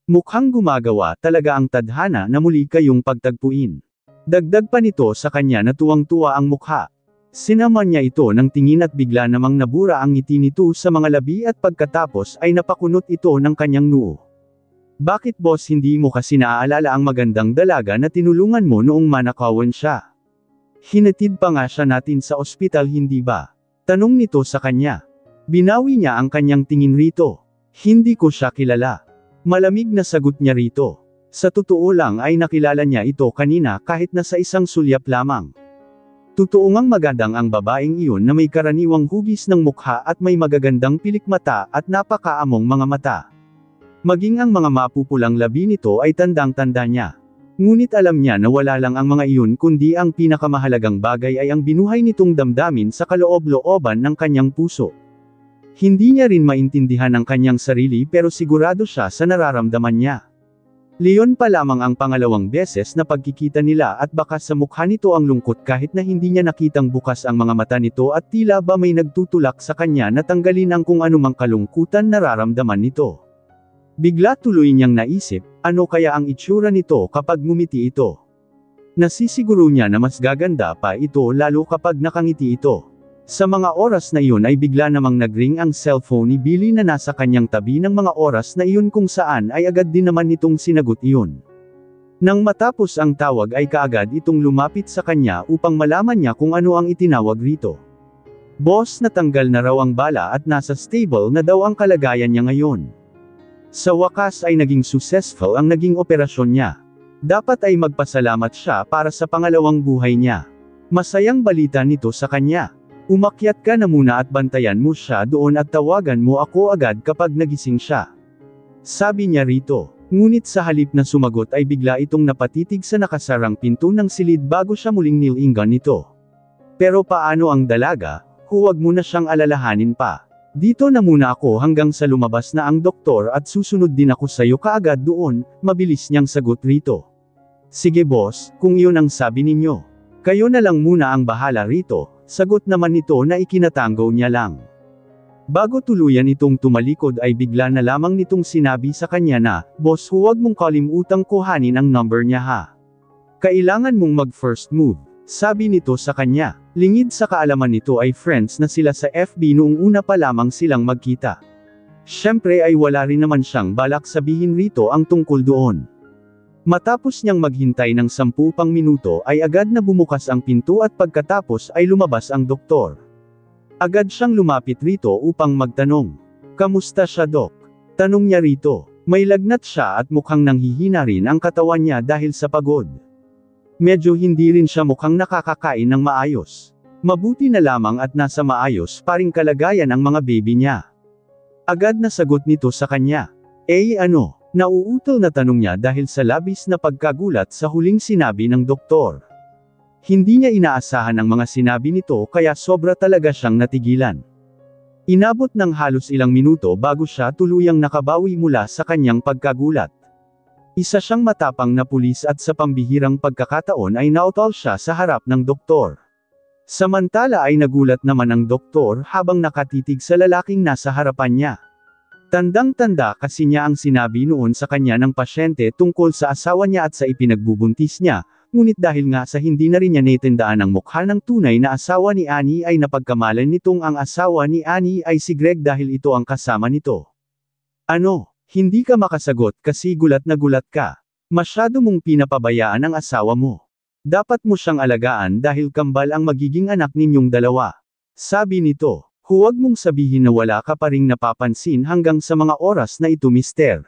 Mukhang gumagawa talaga ang tadhana na muli kayong pagtagpuin. Dagdag pa nito sa kanya na tuwang-tuwa ang mukha. Sinaman niya ito ng tingin at bigla namang nabura ang ngiti nito sa mga labi at pagkatapos ay napakunot ito ng kanyang noo. Bakit boss hindi mo kasi naaalala ang magandang dalaga na tinulungan mo noong manakawan siya? Hinatid pa nga siya natin sa ospital hindi ba? Tanong nito sa kanya. Binawi niya ang kanyang tingin rito. Hindi ko siya kilala. Malamig na sagot niya rito. Sa totoo lang ay nakilala niya ito kanina kahit na sa isang sulyap lamang. Totoo ngang magandang ang babaeng iyon na may karaniwang hugis ng mukha at may magagandang pilikmata at napakaamong mga mata. Maging ang mga mapupulang labi nito ay tandang-tanda niya. Ngunit alam niya na wala lang ang mga iyon kundi ang pinakamahalagang bagay ay ang binuhay nitong damdamin sa kaloob-looban ng kanyang puso. Hindi niya rin maintindihan ang kanyang sarili pero sigurado siya sa nararamdaman niya. Leon pa lamang ang pangalawang beses na pagkikita nila at baka sa mukha nito ang lungkot kahit na hindi niya nakitang bukas ang mga mata nito at tila ba may nagtutulak sa kanya na tanggalin ang kung anumang kalungkutan nararamdaman nito. Bigla tuloy niyang naisip, ano kaya ang itsura nito kapag ngumiti ito? Nasisiguro niya na mas gaganda pa ito lalo kapag nakangiti ito. Sa mga oras na iyon ay bigla namang nagring ang cellphone ni Billy na nasa kanyang tabi ng mga oras na iyon kung saan ay agad din naman nitong sinagot iyon. Nang matapos ang tawag ay kaagad itong lumapit sa kanya upang malaman niya kung ano ang itinawag rito. Boss, natanggal na raw ang bala at nasa stable na daw ang kalagayan niya ngayon. Sa wakas ay naging successful ang naging operasyon niya. Dapat ay magpasalamat siya para sa pangalawang buhay niya. Masayang balita nito sa kanya. Umakyat ka na muna at bantayan mo siya doon at tawagan mo ako agad kapag nagising siya. Sabi niya rito. Ngunit sa halip na sumagot ay bigla itong napatitig sa nakasarang pinto ng silid bago siya muling nilingan nito. Pero paano ang dalaga? Huwag mo na siyang alalahanin pa. Dito na muna ako hanggang sa lumabas na ang doktor at susunod din ako sayo kaagad doon, mabilis niyang sagot rito. Sige boss, kung iyon ang sabi ninyo. Kayo na lang muna ang bahala rito, sagot naman nito na ikinatango niya lang. Bago tuluyan itong tumalikod ay bigla na lamang nitong sinabi sa kanya na, boss huwag mong kalimutang kuhanin ang number niya ha. Kailangan mong mag-first move, sabi nito sa kanya. Lingid sa kaalaman nito ay friends na sila sa FB noong una pa lamang silang magkita. Siyempre ay wala rin naman siyang balak sabihin rito ang tungkol doon. Matapos niyang maghintay ng 10 pang minuto ay agad na bumukas ang pinto at pagkatapos ay lumabas ang doktor. Agad siyang lumapit rito upang magtanong. Kamusta siya dok? Tanong niya rito. May lagnat siya at mukhang nanghihina rin ang katawan niya dahil sa pagod. Medyo hindi rin siya mukhang nakakakain ng maayos. Mabuti na lamang at nasa maayos pa ring kalagayan ang mga baby niya. Agad na sagot nito sa kanya. Ano? Nauutol na tanong niya dahil sa labis na pagkagulat sa huling sinabi ng doktor. Hindi niya inaasahan ang mga sinabi nito kaya sobra talaga siyang natigilan. Inabot ng halos ilang minuto bago siya tuluyang nakabawi mula sa kanyang pagkagulat. Isa siyang matapang na pulis at sa pambihirang pagkakataon ay nautol siya sa harap ng doktor. Samantala ay nagulat naman ang doktor habang nakatitig sa lalaking nasa harapan niya. Tandang-tanda kasi niya ang sinabi noon sa kanya ng pasyente tungkol sa asawa niya at sa ipinagbubuntis niya, ngunit dahil nga sa hindi na rin niya naitandaan ang mukha ng tunay na asawa ni Annie ay napagkamalan nitong ang asawa ni Annie ay si Greg dahil ito ang kasama nito. Ano? Hindi ka makasagot kasi gulat na gulat ka. Masyado mong pinapabayaan ang asawa mo. Dapat mo siyang alagaan dahil kambal ang magiging anak ninyong dalawa. Sabi nito, huwag mong sabihin na wala ka pa ring napapansin hanggang sa mga oras na ito mister.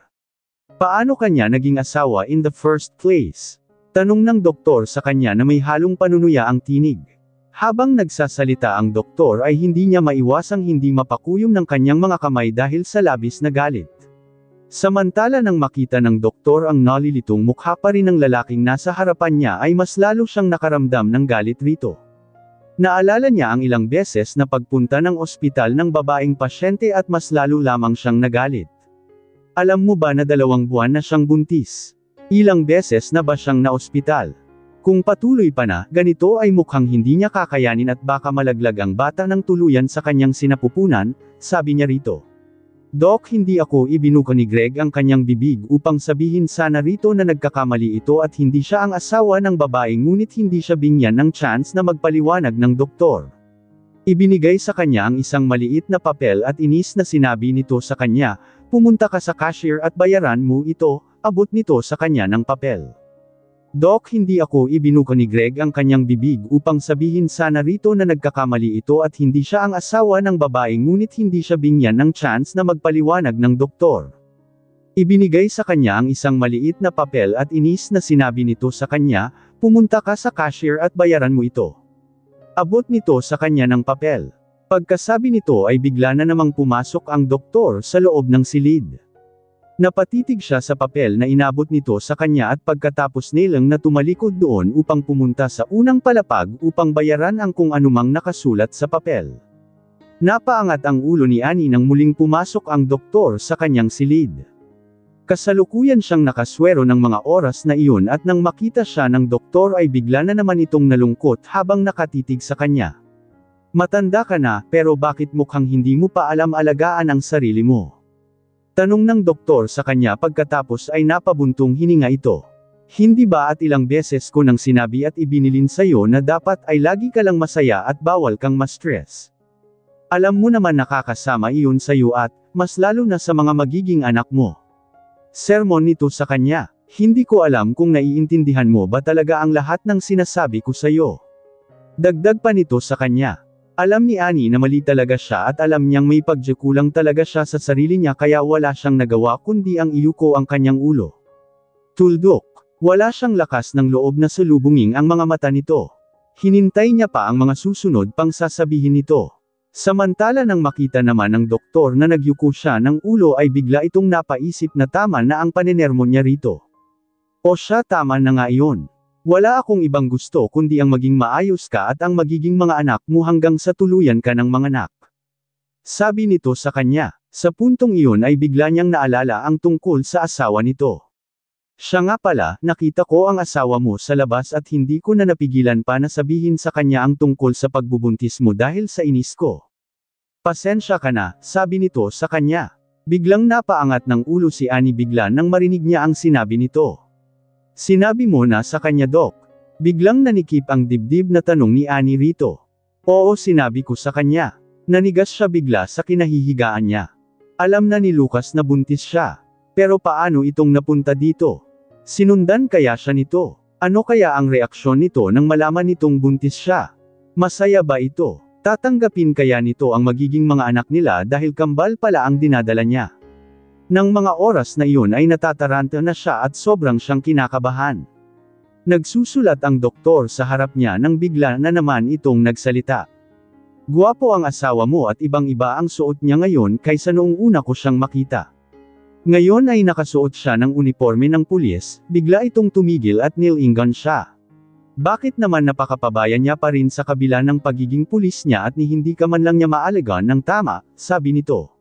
Paano kanya naging asawa in the first place? Tanong ng doktor sa kanya na may halong panunuya ang tinig. Habang nagsasalita ang doktor ay hindi niya maiwasang hindi mapakuyom ng kanyang mga kamay dahil sa labis na galit. Samantala nang makita ng doktor ang nalilitong mukha pa rin ng lalaking nasa harapan niya ay mas lalo siyang nakaramdam ng galit rito. Naalala niya ang ilang beses na pagpunta ng ospital ng babaeng pasyente at mas lalo lamang siyang nagalit. Alam mo ba na 2 buwan na siyang buntis? Ilang beses na ba siyang naospital? Kung patuloy pa na, ganito ay mukhang hindi niya kakayanin at baka malaglag ang bata ng tuluyan sa kanyang sinapupunan, sabi niya rito. Dok, hindi ako ibinuka ni Greg ang kanyang bibig upang sabihin sana rito na nagkakamali ito at hindi siya ang asawa ng babae ngunit hindi siya bigyan ng chance na magpaliwanag ng doktor. Ibinigay sa kanya ang isang maliit na papel at inis na sinabi nito sa kanya, Pumunta ka sa cashier at bayaran mo ito, abot nito sa kanya ng papel. Doc, hindi ako. Ibinuka ni Greg ang kanyang bibig upang sabihin sana rito na nagkakamali ito at hindi siya ang asawa ng babae, ngunit hindi siya bigyan ng chance na magpaliwanag ng doktor. Ibinigay sa kanya ang isang maliit na papel at inis na sinabi nito sa kanya, pumunta ka sa cashier at bayaran mo ito. Abot nito sa kanya ng papel. Pagkasabi nito ay bigla na namang pumasok ang doktor sa loob ng silid. Napatitig siya sa papel na inabot nito sa kanya at pagkatapos nilang na tumalikod doon upang pumunta sa unang palapag upang bayaran ang kung anumang nakasulat sa papel. Napaangat ang ulo ni Annie nang muling pumasok ang doktor sa kanyang silid. Kasalukuyan siyang nakaswero ng mga oras na iyon at nang makita siya ng doktor ay bigla na naman itong nalungkot habang nakatitig sa kanya. Matanda ka na, pero bakit mukhang hindi mo pa alam alagaan ang sarili mo? Tanong ng doktor sa kanya pagkatapos ay napabuntong hininga ito. Hindi ba at ilang beses ko nang sinabi at ibinilin sa'yo na dapat ay lagi ka lang masaya at bawal kang ma-stress? Alam mo naman nakakasama iyon sa'yo at, mas lalo na sa mga magiging anak mo. Sermon nito sa kanya. Hindi ko alam kung naiintindihan mo ba talaga ang lahat ng sinasabi ko sa'yo. Dagdag pa nito sa kanya. Alam ni Annie na mali talaga siya at alam niyang may pagkukulang talaga siya sa sarili niya kaya wala siyang nagawa kundi ang iyuko ang kanyang ulo. Tuldok. Wala siyang lakas ng loob na salubungin ang mga mata nito. Hinintay niya pa ang mga susunod pang sasabihin nito. Samantala nang makita naman ng doktor na nagyuko siya ng ulo ay bigla itong napaisip na tama na ang panenermo niya rito. O siya, tama na nga iyon. Wala akong ibang gusto kundi ang maging maayos ka at ang magiging mga anak mo hanggang sa tuluyan ka ng mga anak. Sabi nito sa kanya. Sa puntong iyon ay bigla niyang naalala ang tungkol sa asawa nito. Siya nga pala, nakita ko ang asawa mo sa labas at hindi ko na napigilan pa na sabihin sa kanya ang tungkol sa pagbubuntis mo dahil sa inis ko. Pasensya ka na, sabi nito sa kanya. Biglang napaangat ng ulo si Annie bigla nang marinig niya ang sinabi nito. Sinabi mo na sa kanya, Doc. Biglang nanikip ang dibdib na tanong ni Annie rito. Oo, sinabi ko sa kanya. Nanigas siya bigla sa kinahihigaan niya. Alam na ni Lucas na buntis siya. Pero paano itong napunta dito? Sinundan kaya siya nito? Ano kaya ang reaksyon nito nang malaman nitong buntis siya? Masaya ba ito? Tatanggapin kaya nito ang magiging mga anak nila dahil kambal pala ang dinadala niya? Nang mga oras na iyon ay natataranta na siya at sobrang siyang kinakabahan. Nagsusulat ang doktor sa harap niya nang bigla na naman itong nagsalita. Guwapo ang asawa mo at ibang-iba ang suot niya ngayon kaysa noong una ko siyang makita. Ngayon ay nakasuot siya ng uniforme ng pulis, bigla itong tumigil at nilingan siya. Bakit naman napakapabayan niya pa rin sa kabila ng pagiging pulis niya at ni hindi ka man lang niya maalagaan ng tama, sabi nito.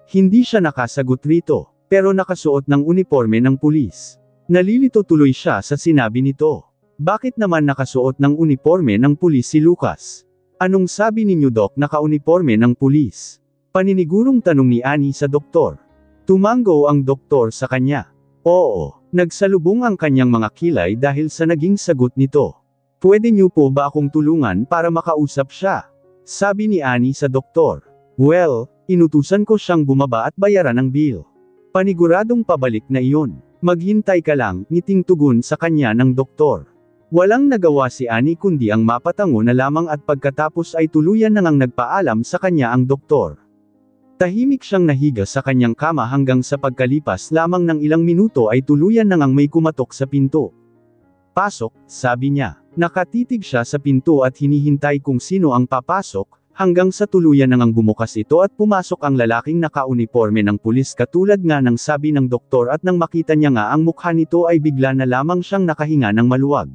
Hindi siya nakasagot rito, pero nakasuot ng uniforme ng pulis. Nalilito tuloy siya sa sinabi nito. Bakit naman nakasuot ng uniforme ng pulis si Lucas? Anong sabi ninyo, Doc, naka-uniforme ng pulis? Paninigurong tanong ni Annie sa doktor. Tumango ang doktor sa kanya. Oo, nagsalubong ang kanyang mga kilay dahil sa naging sagot nito. Pwede niyo po ba akong tulungan para makausap siya? Sabi ni Annie sa doktor. Well, inutusan ko siyang bumaba at bayaran ang bill. Paniguradong pabalik na iyon. Maghintay ka lang, ngiting tugon sa kanya ng doktor. Walang nagawa si Annie kundi ang mapatango na lamang at pagkatapos ay tuluyan na ngang nagpaalam sa kanya ang doktor. Tahimik siyang nahiga sa kanyang kama hanggang sa pagkalipas lamang ng ilang minuto ay tuluyan na ngang may kumatok sa pinto. Pasok, sabi niya. Nakatitig siya sa pinto at hinihintay kung sino ang papasok, hanggang sa tuluyan na ngang bumukas ito at pumasok ang lalaking naka-uniforme ng pulis katulad nga ng sabi ng doktor at nang makita niya nga ang mukha nito ay bigla na lamang siyang nakahinga ng maluwag.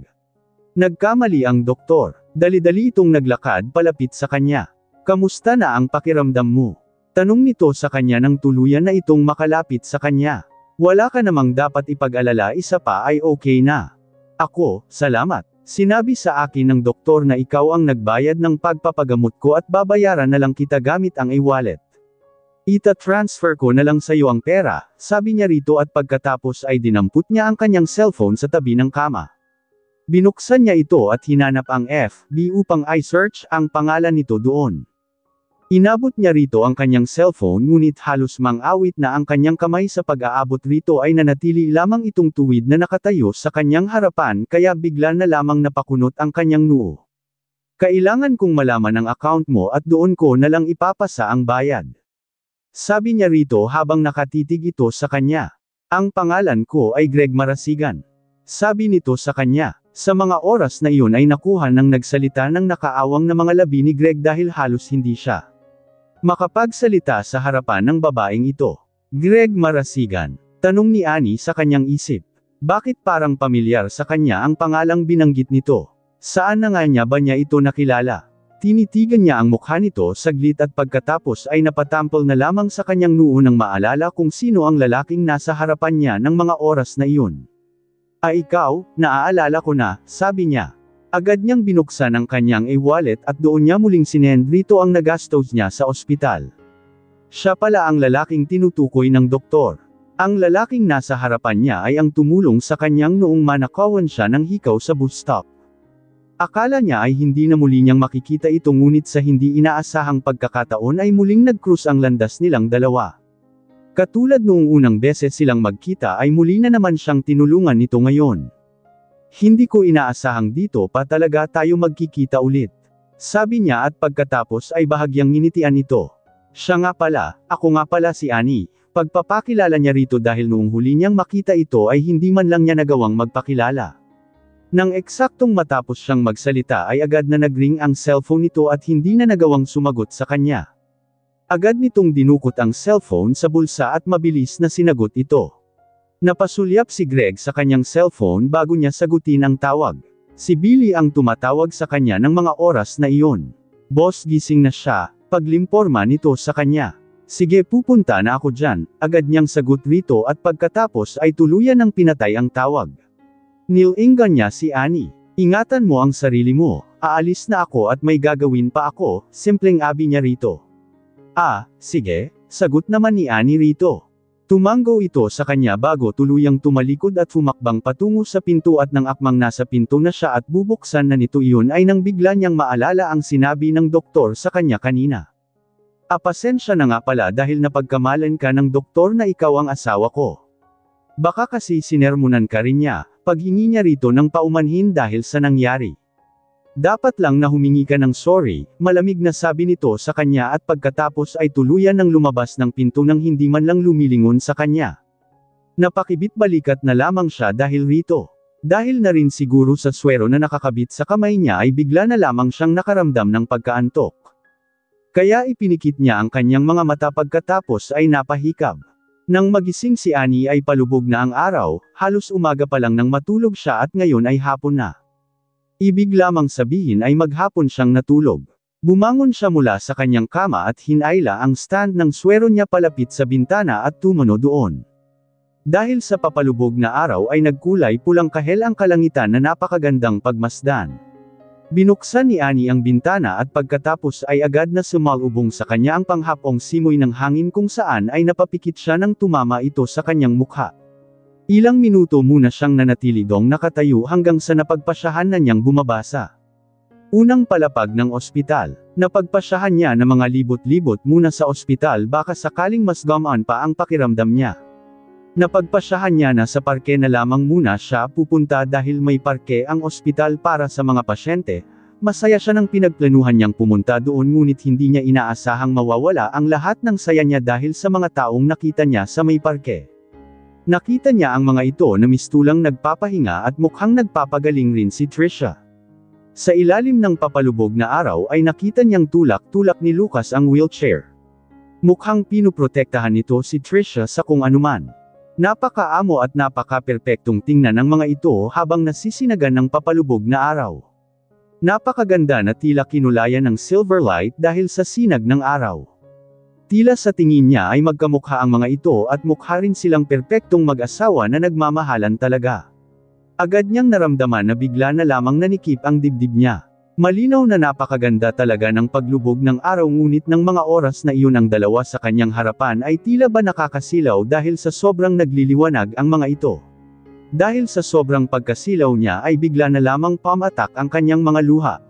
Nagkamali ang doktor. Dali-dali itong naglakad palapit sa kanya. Kamusta na ang pakiramdam mo? Tanong nito sa kanya nang tuluyan na itong makalapit sa kanya. Wala ka namang dapat ipag-alala, isa pa ay okay na. Ako, salamat. Sinabi sa akin ng doktor na ikaw ang nagbayad ng pagpapagamot ko at babayaran na lang kita gamit ang e-wallet. Ita-transfer ko na lang sa'yo ang pera, sabi niya rito at pagkatapos ay dinampot niya ang kanyang cellphone sa tabi ng kama. Binuksan niya ito at hinanap ang FB upang i-search ang pangalan nito doon. Inabot niya rito ang kanyang cellphone ngunit halos mang-awit na ang kanyang kamay sa pag-aabot rito ay nanatili lamang itong tuwid na nakatayo sa kanyang harapan kaya bigla na lamang napakunot ang kanyang noo. Kailangan kong malaman ang account mo at doon ko na lang ipapasa ang bayad. Sabi niya rito habang nakatitig ito sa kanya. Ang pangalan ko ay Greg Marasigan. Sabi nito sa kanya. Sa mga oras na iyon ay nakuha ng nagsalita ng nakaawang na mga labi ni Greg dahil halos hindi siya makapagsalita sa harapan ng babaeng ito. Greg Marasigan. Tanong ni Annie sa kanyang isip. Bakit parang pamilyar sa kanya ang pangalang binanggit nito? Saan na nga niya ba niya ito nakilala? Tinitigan niya ang mukha nito saglit at pagkatapos ay napatampol na lamang sa kanyang noo nang maalala kung sino ang lalaking nasa harapan niya ng mga oras na iyon. Ay ikaw, naaalala ko na, sabi niya. Agad niyang binuksan ang kanyang e-wallet at doon niya muling sinend rito ang nagastos niya sa ospital. Siya pala ang lalaking tinutukoy ng doktor. Ang lalaking nasa harapan niya ay ang tumulong sa kanyang noong manakawan siya ng hikaw sa bus stop. Akala niya ay hindi na muli niyang makikita ito ngunit sa hindi inaasahang pagkakataon ay muling nag-cruise ang landas nilang dalawa. Katulad noong unang beses silang magkita ay muli na naman siyang tinulungan nito ngayon. Hindi ko inaasahang dito pa talaga tayo magkikita ulit. Sabi niya at pagkatapos ay bahagyang nginitian ito. Siya nga pala, ako nga pala si Annie. Pagpapakilala niya rito dahil noong huli niyang makita ito ay hindi man lang niya nagawang magpakilala. Nang eksaktong matapos siyang magsalita ay agad na nagring ang cellphone nito at hindi na nagawang sumagot sa kanya. Agad nitong dinukot ang cellphone sa bulsa at mabilis na sinagot ito. Napasulyap si Greg sa kanyang cellphone bago niya sagutin ang tawag. Si Billy ang tumatawag sa kanya ng mga oras na iyon. Boss, gising na siya, paglimporma nito sa kanya. Sige, pupunta na ako dyan, agad niyang sagot rito at pagkatapos ay tuluyan ng pinatay ang tawag. Nilingan niya si Annie. Ingatan mo ang sarili mo, aalis na ako at may gagawin pa ako, simpleng abi niya rito. Ah, sige, sagot naman ni Annie rito. Tumango ito sa kanya bago tuluyang tumalikod at fumakbang patungo sa pinto at nang akmang nasa pinto na siya at bubuksan na nito iyon ay nang bigla niyang maalala ang sinabi ng doktor sa kanya kanina. Pasensya na nga pala dahil napagkamalan ka ng doktor na ikaw ang asawa ko. Baka kasi sinermonan ka rin niya, paghingi niya rito ng paumanhin dahil sa nangyari. Dapat lang na humingi ka ng sorry, malamig na sabi nito sa kanya at pagkatapos ay tuluyan ng lumabas ng pinto nang hindi man lang lumilingon sa kanya. Napakibit balikat na lamang siya dahil rito. Dahil na rin siguro sa swero na nakakabit sa kamay niya ay bigla na lamang siyang nakaramdam ng pagkaantok. Kaya ipinikit niya ang kanyang mga mata pagkatapos ay napahikab. Nang magising si Annie ay palubog na ang araw, halos umaga pa lang nang matulog siya at ngayon ay hapon na. Ibig lamang sabihin ay maghapon siyang natulog. Bumangon siya mula sa kanyang kama at hinayla ang stand ng swero niya palapit sa bintana at tumano doon. Dahil sa papalubog na araw ay nagkulay pulang kahel ang kalangitan na napakagandang pagmasdan. Binuksan ni Annie ang bintana at pagkatapos ay agad na sumalubong sa kanya ang panghapong simoy ng hangin kung saan ay napapikit siya nang tumama ito sa kanyang mukha. Ilang minuto muna siyang nanatili dong nakatayo hanggang sa napagpasyahan na niyang bumabasa. Unang palapag ng ospital. Napagpasyahan niya na mga libot-libot muna sa ospital baka sakaling mas gamaan pa ang pakiramdam niya. Napagpasyahan niya na sa parke na lamang muna siya pupunta dahil may parke ang ospital para sa mga pasyente. Masaya siya nang pinagplanuhan niyang pumunta doon ngunit hindi niya inaasahang mawawala ang lahat ng saya niya dahil sa mga taong nakita niya sa may parke. Nakita niya ang mga ito na mistulang nagpapahinga at mukhang nagpapagaling rin si Trisha. Sa ilalim ng papalubog na araw ay nakita niyang tulak-tulak ni Lucas ang wheelchair. Mukhang pinuprotektahan nito si Trisha sa kung anuman. Napakaamo at napaka-perpektong tingnan ng mga ito habang nasisinagan ng papalubog na araw. Napakaganda na tila kinulayan ng silver light dahil sa sinag ng araw. Tila sa tingin niya ay magkamukha ang mga ito at mukha rin silang perpektong mag-asawa na nagmamahalan talaga. Agad niyang naramdaman na bigla na lamang nanikip ang dibdib niya. Malinaw na napakaganda talaga ng paglubog ng araw ngunit ng mga oras na iyon ang dalawa sa kanyang harapan ay tila ba nakakasilaw dahil sa sobrang nagliliwanag ang mga ito. Dahil sa sobrang pagkasilaw niya ay bigla na lamang pamatak ang kanyang mga luha.